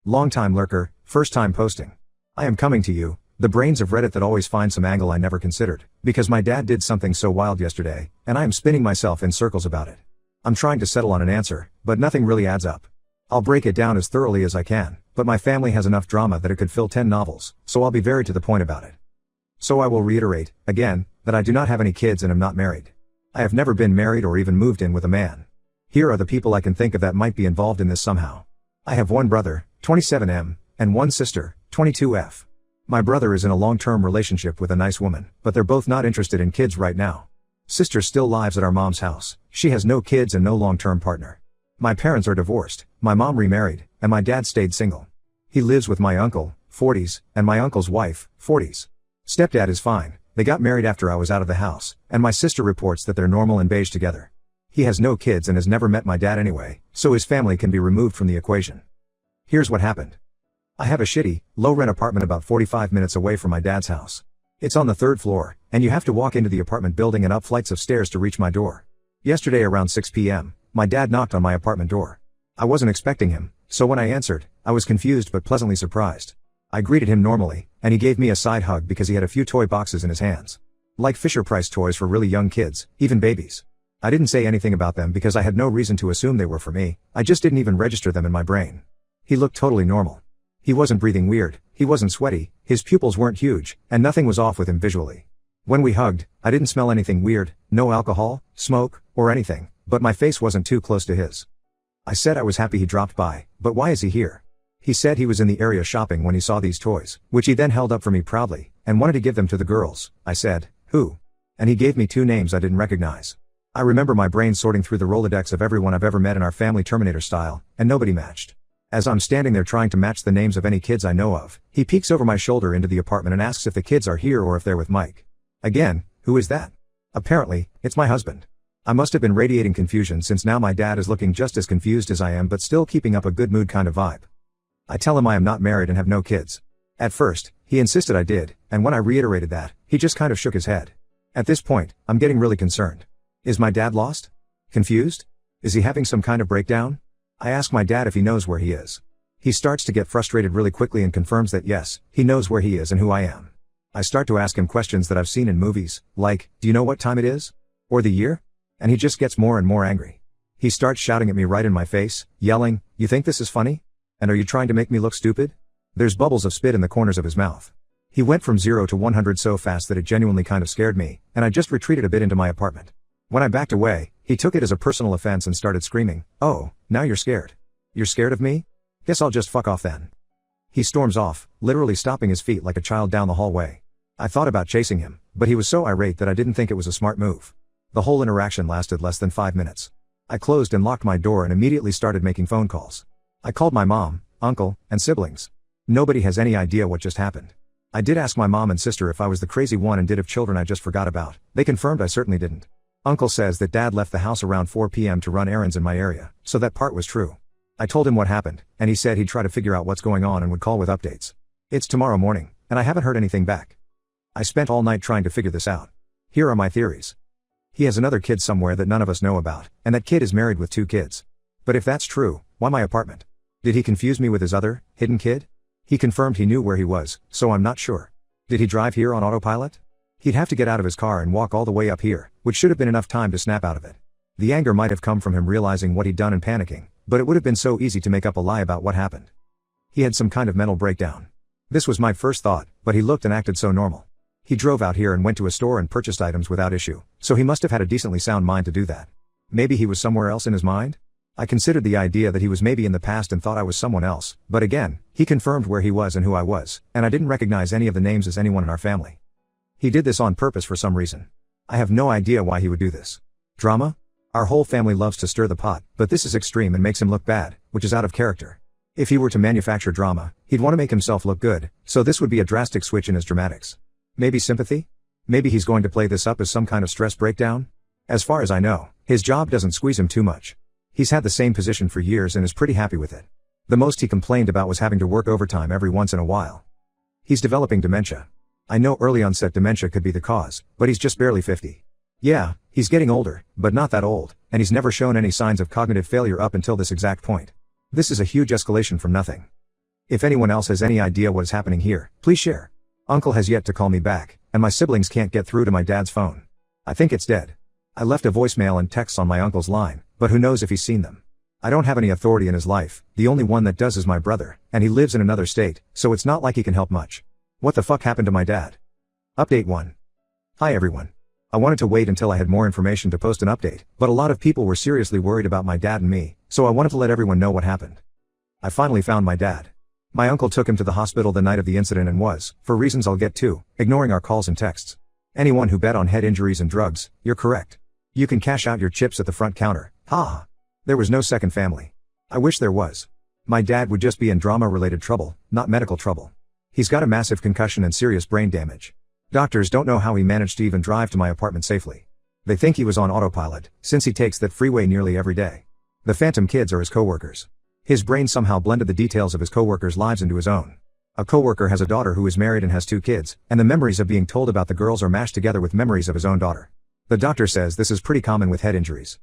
Long-time lurker, first-time posting. I am coming to you, the brains of Reddit that always find some angle I never considered, because my dad did something so wild yesterday, and I am spinning myself in circles about it. I'm trying to settle on an answer, but nothing really adds up. I'll break it down as thoroughly as I can, but my family has enough drama that it could fill 10 novels, so I'll be very to the point about it. So I will reiterate, again, that I do not have any kids and am not married. I have never been married or even moved in with a man. Here are the people I can think of that might be involved in this somehow. I have one brother, 27M, and one sister, 22F. My brother is in a long-term relationship with a nice woman, but they're both not interested in kids right now. Sister still lives at our mom's house. She has no kids and no long-term partner. My parents are divorced, my mom remarried, and my dad stayed single. He lives with my uncle, 40s, and my uncle's wife, 40s. Stepdad is fine, they got married after I was out of the house, and my sister reports that they're normal and beige together. He has no kids and has never met my dad anyway, so his family can be removed from the equation. Here's what happened. I have a shitty, low-rent apartment about 45 minutes away from my dad's house. It's on the 3rd floor, and you have to walk into the apartment building and up flights of stairs to reach my door. Yesterday around 6 p.m., my dad knocked on my apartment door. I wasn't expecting him, so when I answered, I was confused but pleasantly surprised. I greeted him normally, and he gave me a side hug because he had a few toy boxes in his hands. Like Fisher-Price toys for really young kids, even babies. I didn't say anything about them because I had no reason to assume they were for me, I just didn't even register them in my brain. He looked totally normal. He wasn't breathing weird, he wasn't sweaty, his pupils weren't huge, and nothing was off with him visually. When we hugged, I didn't smell anything weird, no alcohol, smoke, or anything, but my face wasn't too close to his. I said I was happy he dropped by, but why is he here? He said he was in the area shopping when he saw these toys, which he then held up for me proudly, and wanted to give them to the girls. I said, who? And he gave me 2 names I didn't recognize. I remember my brain sorting through the Rolodex of everyone I've ever met in our family Terminator style, and nobody matched. As I'm standing there trying to match the names of any kids I know of, he peeks over my shoulder into the apartment and asks if the kids are here or if they're with Mike. Again, who is that? Apparently, it's my husband. I must have been radiating confusion since now my dad is looking just as confused as I am but still keeping up a good mood kind of vibe. I tell him I am not married and have no kids. At first, he insisted I did, and when I reiterated that, he just kind of shook his head. At this point, I'm getting really concerned. Is my dad lost? Confused? Is he having some kind of breakdown? I ask my dad if he knows where he is. He starts to get frustrated really quickly and confirms that yes, he knows where he is and who I am. I start to ask him questions that I've seen in movies, like, do you know what time it is? Or the year? And he just gets more and more angry. He starts shouting at me right in my face, yelling, you think this is funny? And are you trying to make me look stupid? There's bubbles of spit in the corners of his mouth. He went from 0 to 100 so fast that it genuinely kind of scared me, and I just retreated a bit into my apartment. When I backed away, he took it as a personal offense and started screaming, oh, now you're scared. You're scared of me? Guess I'll just fuck off then. He storms off, literally stomping his feet like a child down the hallway. I thought about chasing him, but he was so irate that I didn't think it was a smart move. The whole interaction lasted less than 5 minutes. I closed and locked my door and immediately started making phone calls. I called my mom, uncle, and siblings. Nobody has any idea what just happened. I did ask my mom and sister if I was the crazy one and did have children I just forgot about. They confirmed I certainly didn't. Uncle says that dad left the house around 4 p.m. to run errands in my area, so that part was true. I told him what happened, and he said he'd try to figure out what's going on and would call with updates. It's tomorrow morning, and I haven't heard anything back. I spent all night trying to figure this out. Here are my theories. He has another kid somewhere that none of us know about, and that kid is married with 2 kids. But if that's true, why my apartment? Did he confuse me with his other, hidden kid? He confirmed he knew where he was, so I'm not sure. Did he drive here on autopilot? He'd have to get out of his car and walk all the way up here, which should have been enough time to snap out of it. The anger might have come from him realizing what he'd done and panicking, but it would have been so easy to make up a lie about what happened. He had some kind of mental breakdown. This was my first thought, but he looked and acted so normal. He drove out here and went to a store and purchased items without issue, so he must have had a decently sound mind to do that. Maybe he was somewhere else in his mind? I considered the idea that he was maybe in the past and thought I was someone else, but again, he confirmed where he was and who I was, and I didn't recognize any of the names as anyone in our family. He did this on purpose for some reason. I have no idea why he would do this. Drama? Our whole family loves to stir the pot, but this is extreme and makes him look bad, which is out of character. If he were to manufacture drama, he'd want to make himself look good, so this would be a drastic switch in his dramatics. Maybe sympathy? Maybe he's going to play this up as some kind of stress breakdown? As far as I know, his job doesn't squeeze him too much. He's had the same position for years and is pretty happy with it. The most he complained about was having to work overtime every once in a while. He's developing dementia. I know early onset dementia could be the cause, but he's just barely 50. Yeah, he's getting older, but not that old, and he's never shown any signs of cognitive failure up until this exact point. This is a huge escalation from nothing. If anyone else has any idea what is happening here, please share. Uncle has yet to call me back, and my siblings can't get through to my dad's phone. I think it's dead. I left a voicemail and texts on my uncle's line, but who knows if he's seen them. I don't have any authority in his life, the only one that does is my brother, and he lives in another state, so it's not like he can help much. What the fuck happened to my dad? Update 1. Hi everyone. I wanted to wait until I had more information to post an update, but a lot of people were seriously worried about my dad and me, so I wanted to let everyone know what happened. I finally found my dad. My uncle took him to the hospital the night of the incident and was, for reasons I'll get to, ignoring our calls and texts. Anyone who bet on head injuries and drugs, you're correct. You can cash out your chips at the front counter, ha. There was no second family. I wish there was. My dad would just be in drama-related trouble, not medical trouble. He's got a massive concussion and serious brain damage. Doctors don't know how he managed to even drive to my apartment safely. They think he was on autopilot, since he takes that freeway nearly every day. The phantom kids are his coworkers. His brain somehow blended the details of his coworkers' lives into his own. A coworker has a daughter who is married and has 2 kids, and the memories of being told about the girls are mashed together with memories of his own daughter. The doctor says this is pretty common with head injuries.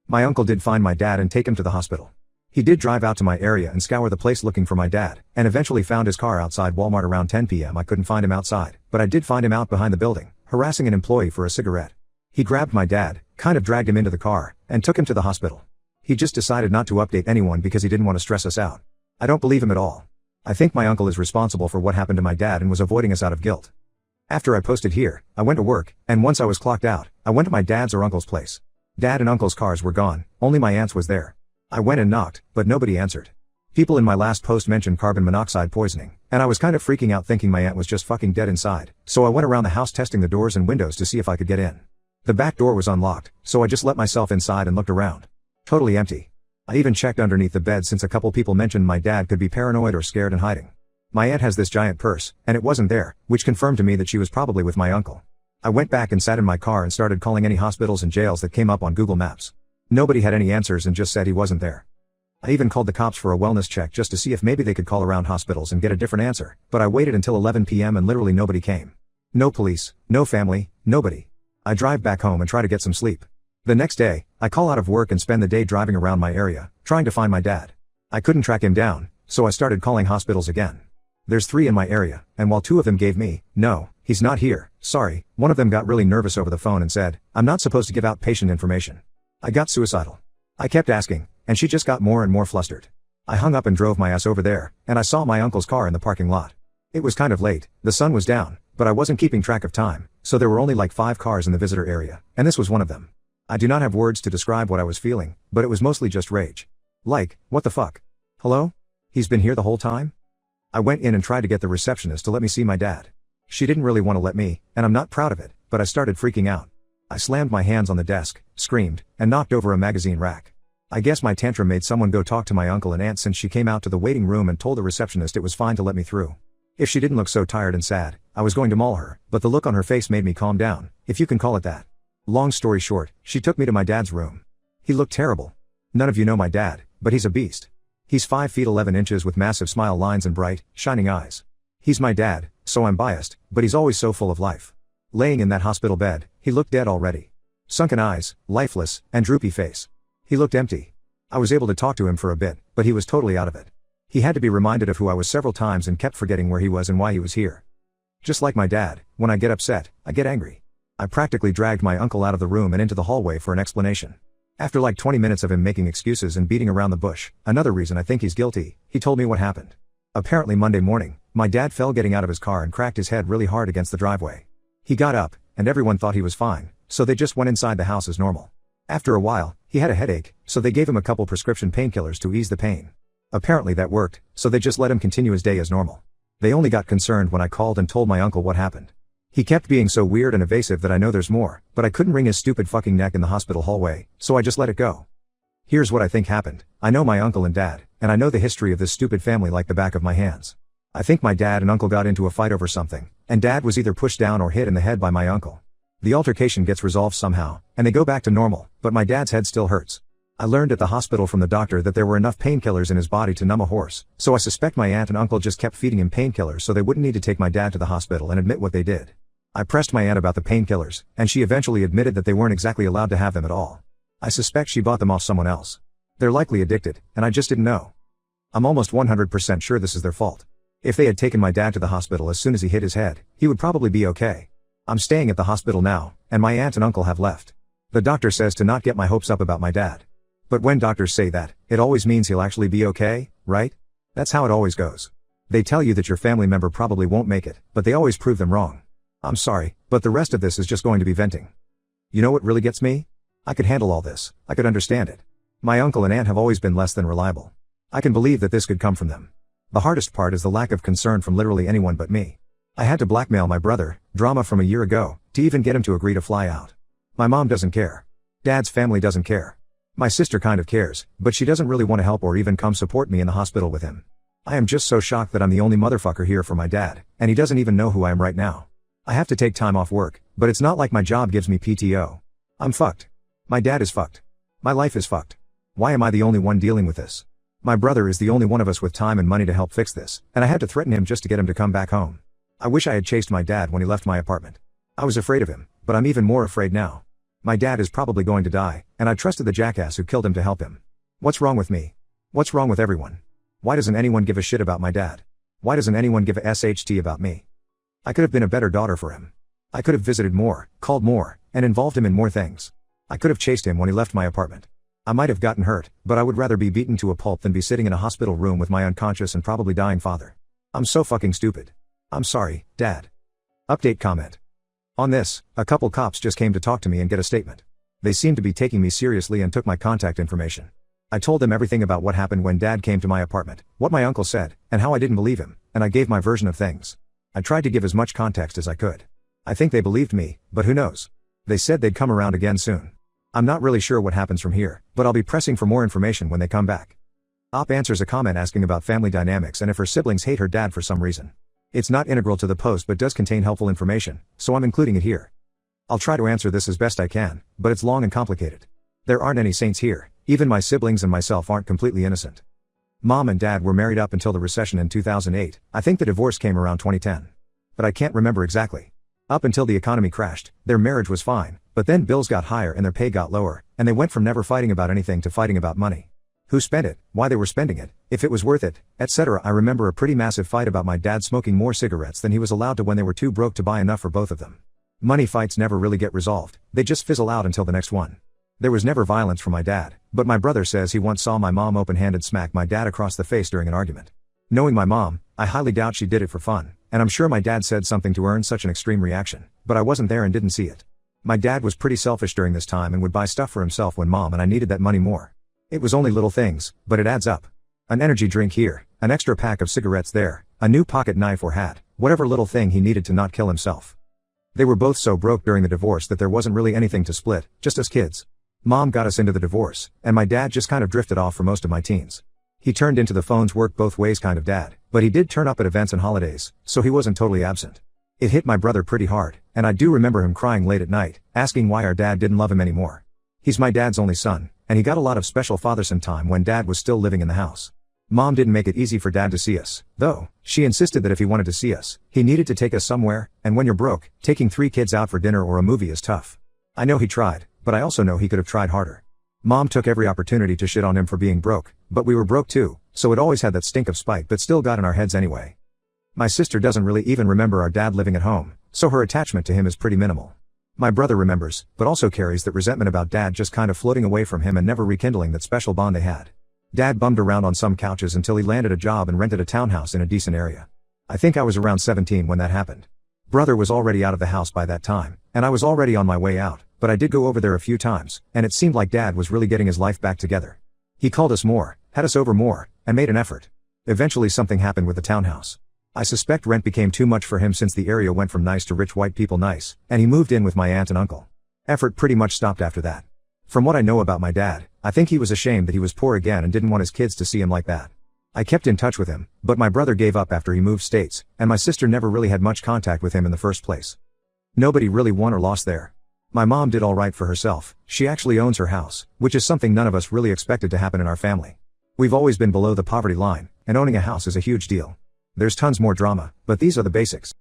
My uncle did find my dad and take him to the hospital. He did drive out to my area and scour the place looking for my dad, and eventually found his car outside Walmart around 10 p.m. I couldn't find him outside, but I did find him out behind the building, harassing an employee for a cigarette. He grabbed my dad, kind of dragged him into the car, and took him to the hospital. He just decided not to update anyone because he didn't want to stress us out. I don't believe him at all. I think my uncle is responsible for what happened to my dad and was avoiding us out of guilt. After I posted here, I went to work, and once I was clocked out, I went to my dad's or uncle's place. Dad and uncle's cars were gone, only my aunt's was there. I went and knocked, but nobody answered. People in my last post mentioned carbon monoxide poisoning, and I was kind of freaking out thinking my aunt was just fucking dead inside, so I went around the house testing the doors and windows to see if I could get in. The back door was unlocked, so I just let myself inside and looked around. Totally empty. I even checked underneath the bed since a couple people mentioned my dad could be paranoid or scared and hiding. My aunt has this giant purse, and it wasn't there, which confirmed to me that she was probably with my uncle. I went back and sat in my car and started calling any hospitals and jails that came up on Google Maps. Nobody had any answers and just said he wasn't there. I even called the cops for a wellness check just to see if maybe they could call around hospitals and get a different answer, but I waited until 11 p.m. and literally nobody came. No police, no family, nobody. I drive back home and try to get some sleep. The next day, I call out of work and spend the day driving around my area, trying to find my dad. I couldn't track him down, so I started calling hospitals again. There's 3 in my area, and while 2 of them gave me, "No, he's not here, sorry," one of them got really nervous over the phone and said, "I'm not supposed to give out patient information." I got suicidal. I kept asking, and she just got more and more flustered. I hung up and drove my ass over there, and I saw my uncle's car in the parking lot. It was kind of late, the sun was down, but I wasn't keeping track of time, so there were only like 5 cars in the visitor area, and this was one of them. I do not have words to describe what I was feeling, but it was mostly just rage. Like, what the fuck? Hello? He's been here the whole time? I went in and tried to get the receptionist to let me see my dad. She didn't really want to let me, and I'm not proud of it, but I started freaking out. I slammed my hands on the desk, screamed, and knocked over a magazine rack. I guess my tantrum made someone go talk to my uncle and aunt since she came out to the waiting room and told the receptionist it was fine to let me through. If she didn't look so tired and sad, I was going to maul her, but the look on her face made me calm down, if you can call it that. Long story short, she took me to my dad's room. He looked terrible. None of you know my dad, but he's a beast. He's 5 feet 11 inches with massive smile lines and bright, shining eyes. He's my dad, so I'm biased, but he's always so full of life. Laying in that hospital bed, he looked dead already. Sunken eyes, lifeless, and droopy face. He looked empty. I was able to talk to him for a bit, but he was totally out of it. He had to be reminded of who I was several times and kept forgetting where he was and why he was here. Just like my dad, when I get upset, I get angry. I practically dragged my uncle out of the room and into the hallway for an explanation. After like 20 minutes of him making excuses and beating around the bush, another reason I think he's guilty, he told me what happened. Apparently Monday morning, my dad fell getting out of his car and cracked his head really hard against the driveway. He got up, and everyone thought he was fine, so they just went inside the house as normal. After a while, he had a headache, so they gave him a couple prescription painkillers to ease the pain. Apparently that worked, so they just let him continue his day as normal. They only got concerned when I called and told my uncle what happened. He kept being so weird and evasive that I know there's more, but I couldn't wring his stupid fucking neck in the hospital hallway, so I just let it go. Here's what I think happened. I know my uncle and dad, and I know the history of this stupid family like the back of my hands. I think my dad and uncle got into a fight over something, and dad was either pushed down or hit in the head by my uncle. The altercation gets resolved somehow, and they go back to normal, but my dad's head still hurts. I learned at the hospital from the doctor that there were enough painkillers in his body to numb a horse, so I suspect my aunt and uncle just kept feeding him painkillers so they wouldn't need to take my dad to the hospital and admit what they did. I pressed my aunt about the painkillers, and she eventually admitted that they weren't exactly allowed to have them at all. I suspect she bought them off someone else. They're likely addicted, and I just didn't know. I'm almost 100% sure this is their fault. If they had taken my dad to the hospital as soon as he hit his head, he would probably be okay. I'm staying at the hospital now, and my aunt and uncle have left. The doctor says to not get my hopes up about my dad. But when doctors say that, it always means he'll actually be okay, right? That's how it always goes. They tell you that your family member probably won't make it, but they always prove them wrong. I'm sorry, but the rest of this is just going to be venting. You know what really gets me? I could handle all this, I could understand it. My uncle and aunt have always been less than reliable. I can believe that this could come from them. The hardest part is the lack of concern from literally anyone but me. I had to blackmail my brother, drama from a year ago, to even get him to agree to fly out. My mom doesn't care. Dad's family doesn't care. My sister kind of cares, but she doesn't really want to help or even come support me in the hospital with him. I am just so shocked that I'm the only motherfucker here for my dad, and he doesn't even know who I am right now. I have to take time off work, but it's not like my job gives me PTO. I'm fucked. My dad is fucked. My life is fucked. Why am I the only one dealing with this? My brother is the only one of us with time and money to help fix this, and I had to threaten him just to get him to come back home. I wish I had chased my dad when he left my apartment. I was afraid of him, but I'm even more afraid now. My dad is probably going to die, and I trusted the jackass who killed him to help him. What's wrong with me? What's wrong with everyone? Why doesn't anyone give a shit about my dad? Why doesn't anyone give a SHT about me? I could have been a better daughter for him. I could have visited more, called more, and involved him in more things. I could have chased him when he left my apartment. I might have gotten hurt, but I would rather be beaten to a pulp than be sitting in a hospital room with my unconscious and probably dying father. I'm so fucking stupid. I'm sorry, Dad. Update comment. On this, a couple cops just came to talk to me and get a statement. They seemed to be taking me seriously and took my contact information. I told them everything about what happened when Dad came to my apartment, what my uncle said, and how I didn't believe him, and I gave my version of things. I tried to give as much context as I could. I think they believed me, but who knows? They said they'd come around again soon. I'm not really sure what happens from here, but I'll be pressing for more information when they come back. Op answers a comment asking about family dynamics and if her siblings hate her dad for some reason. It's not integral to the post but does contain helpful information, so I'm including it here. I'll try to answer this as best I can, but it's long and complicated. There aren't any saints here, even my siblings and myself aren't completely innocent. Mom and Dad were married up until the recession in 2008, I think the divorce came around 2010. But I can't remember exactly. Up until the economy crashed, their marriage was fine, but then bills got higher and their pay got lower, and they went from never fighting about anything to fighting about money. Who spent it, why they were spending it, if it was worth it, etc. I remember a pretty massive fight about my dad smoking more cigarettes than he was allowed to when they were too broke to buy enough for both of them. Money fights never really get resolved, they just fizzle out until the next one. There was never violence from my dad, but my brother says he once saw my mom open-handed smack my dad across the face during an argument. Knowing my mom, I highly doubt she did it for fun, and I'm sure my dad said something to earn such an extreme reaction, but I wasn't there and didn't see it. My dad was pretty selfish during this time and would buy stuff for himself when Mom and I needed that money more. It was only little things, but it adds up. An energy drink here, an extra pack of cigarettes there, a new pocket knife or hat, whatever little thing he needed to not kill himself. They were both so broke during the divorce that there wasn't really anything to split, just us kids. Mom got us into the divorce, and my dad just kind of drifted off for most of my teens. He turned into the phones work both ways kind of dad, but he did turn up at events and holidays, so he wasn't totally absent. It hit my brother pretty hard, and I do remember him crying late at night, asking why our dad didn't love him anymore. He's my dad's only son, and he got a lot of special father-son time when Dad was still living in the house. Mom didn't make it easy for Dad to see us, though. She insisted that if he wanted to see us, he needed to take us somewhere, and when you're broke, taking 3 kids out for dinner or a movie is tough. I know he tried, but I also know he could have tried harder. Mom took every opportunity to shit on him for being broke, but we were broke too, so it always had that stink of spite but still got in our heads anyway. My sister doesn't really even remember our dad living at home, so her attachment to him is pretty minimal. My brother remembers, but also carries that resentment about Dad just kind of floating away from him and never rekindling that special bond they had. Dad bummed around on some couches until he landed a job and rented a townhouse in a decent area. I think I was around 17 when that happened. Brother was already out of the house by that time, and I was already on my way out, but I did go over there a few times, and it seemed like Dad was really getting his life back together. He called us more, had us over more, and made an effort. Eventually something happened with the townhouse. I suspect rent became too much for him since the area went from nice to rich white people nice, and he moved in with my aunt and uncle. Effort pretty much stopped after that. From what I know about my dad, I think he was ashamed that he was poor again and didn't want his kids to see him like that. I kept in touch with him, but my brother gave up after he moved states, and my sister never really had much contact with him in the first place. Nobody really won or lost there. My mom did all right for herself. She actually owns her house, which is something none of us really expected to happen in our family. We've always been below the poverty line, and owning a house is a huge deal. There's tons more drama, but these are the basics.